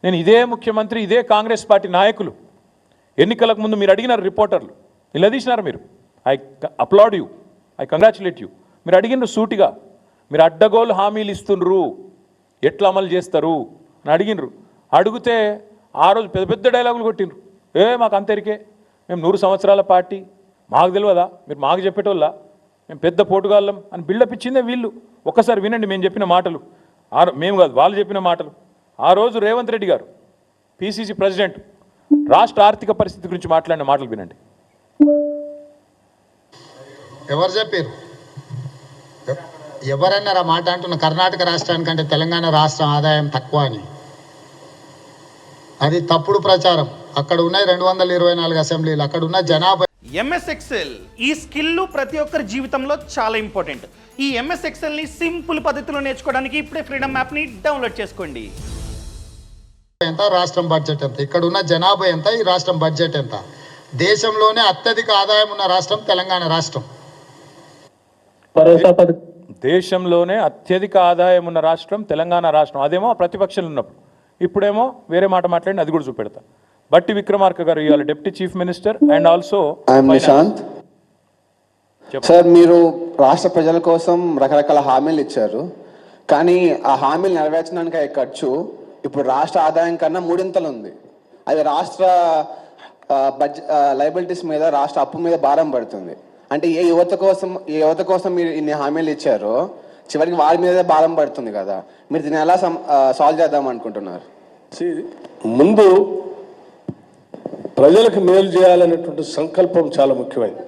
నేను ఇదే ముఖ్యమంత్రి, ఇదే కాంగ్రెస్ పార్టీ నాయకులు ఎన్నికలకు ముందు మీరు అడిగినారు, రిపోర్టర్లు నిలదీసినారు. మీరు I applaud you, I congratulate you. మీరు అడిగినారు సూటిగా, మీరు అడ్డగోలు హామీలు ఇస్తుండ్రు, ఎట్లా అమలు చేస్తారు అని అడిగినరు. అడిగితే ఆ రోజు పెద్ద పెద్ద డైలాగులు కొట్టిండ్రు. మాకు అంతరికే, మేము 100 సంవత్సరాల పార్టీ, మాకు తెలియదా, మీరు మాకు చెప్పేటోళ్ళ, మేము పెద్ద పోటుగాళ్ళం అని బిల్డప్ ఇచ్చిందే వీళ్ళు. ఒక్కసారి వినండి మేము చెప్పిన మాటలు, మేము కాదు వాళ్ళు చెప్పిన మాటలు. ఆ రోజు రేవంత్ రెడ్డి గారు పిసిసి ప్రెసిడెంట్ రాష్ట్ర ఆర్థిక పరిస్థితి గురించి మాట్లాడిన మాటలు వినండి. ఎవరు చెప్పారు? ఎవరన్నారు ఆ మాట? అంటున్న కర్ణాటక రాష్ట్రానికంటే తెలంగాణ రాష్ట్రం ఆదాయం తక్కువ అని. అది తప్పుడు ప్రచారం. అక్కడ ఉన్నాయి 224 అసెంబ్లీలు, అక్కడ ఉన్న జనాభా. ఎంఎస్ ఎక్సెల్ ఈ స్కిల్ ప్రతి ఒక్కరి జీవితంలో చాలా ఇంపార్టెంట్. ఈ ఎంఎస్ ఎక్సెల్ ని సింపుల్ పద్ధతిలో నేర్చుకోవడానికి ఇప్పుడే ఫ్రీడమ్ యాప్ ని డౌన్లోడ్ చేసుకోండి. ఎంత, రాష్ట్రం బడ్జెట్ ఎంత, ఇక్కడ ఉన్న జనాభా ఎంత, ఈ రాష్ట్రం బడ్జెట్ ఎంత. దేశంలోనే అత్యధిక ఆదాయం ఉన్న రాష్ట్రం తెలంగాణ రాష్ట్రం. దేశంలోనే అత్యధిక ఆదాయం ఉన్న రాష్ట్రం తెలంగాణ రాష్ట్రం. అదేమో ప్రతిపక్షాలు ఉన్నప్పుడు, ఇప్పుడేమో వేరే మాట మాట్లాడి అది కూడా చూపెడతా. బట్టి విక్రమార్క గారు ఇవాళ deputy chief minister and also Nishant sir, మీరు రాష్ట్ర ప్రజల కోసం రకరకాల హామీలు ఇచ్చారు, కానీ ఆ హామీలు నెరవేర్చడానికి అయ్యే ఖర్చు ఇప్పుడు రాష్ట్ర ఆదాయం కన్నా 3 ఉంది. అది రాష్ట్ర లయబిలిటీస్ మీద, రాష్ట్ర అప్పు మీద భారం పడుతుంది. అంటే ఏ యువత కోసం మీరు ఇన్ని హామీలు ఇచ్చారో చివరికి వారి మీదే భారం పడుతుంది కదా. మీరు దీన్ని ఎలా సాల్వ్ చేద్దాం అనుకుంటున్నారు? ముందు ప్రజలకు మేలు చేయాలనేటువంటి సంకల్పం చాలా ముఖ్యమైనది.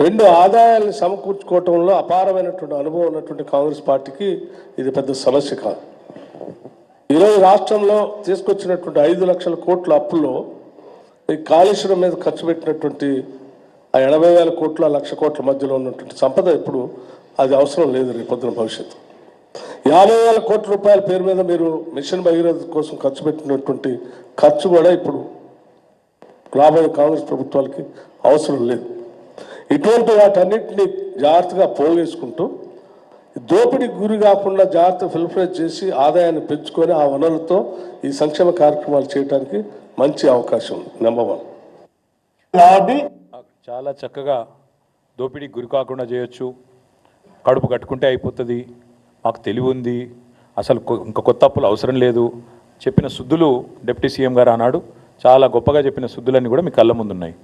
2 ఆదాయాలను సమకూర్చుకోవటంలో అపారమైనటువంటి అనుభవం ఉన్నటువంటి కాంగ్రెస్ పార్టీకి ఇది పెద్ద సమస్య కాదు. ఈరోజు రాష్ట్రంలో తీసుకొచ్చినటువంటి 5 లక్షల కోట్ల అప్పుల్లో ఈ కాళేశ్వరం మీద ఖర్చు పెట్టినటువంటి ఆ 80,000 కోట్ల 1,00,000 కోట్ల మధ్యలో ఉన్నటువంటి సంపద ఇప్పుడు అది అవసరం లేదు. రేపొద్దున భవిష్యత్తు 50,000 కోట్ల రూపాయల పేరు మీద మీరు మిషన్ భగీరథ కోసం ఖర్చు పెట్టినటువంటి ఖర్చు కూడా ఇప్పుడు రాబోయే కాంగ్రెస్ ప్రభుత్వాలకి అవసరం లేదు. ఇటువంటి వాటన్నిటిని జాగ్రత్తగా పోగేసుకుంటూ దోపిడీకి గురి కాకుండా జాగ్రత్త ఫిల్టరేట్ చేసి ఆదాయాన్ని పెంచుకొని ఆ వనరులతో ఈ సంక్షేమ కార్యక్రమాలు చేయడానికి మంచి అవకాశం ఉంది. నెంబర్ 1. చాలా చక్కగా దోపిడీకి గురి కాకుండా చేయొచ్చు, కడుపు కట్టుకుంటే అయిపోతుంది, మాకు తెలివి ఉంది, అసలు ఇంకా కొత్త అప్పులు అవసరం లేదు చెప్పిన సుద్దులు డిప్యూటీ సీఎం గారు అన్నాడు. చాలా గొప్పగా చెప్పిన సుద్దులన్నీ కూడా మీ కళ్ళ ముందున్నాయి.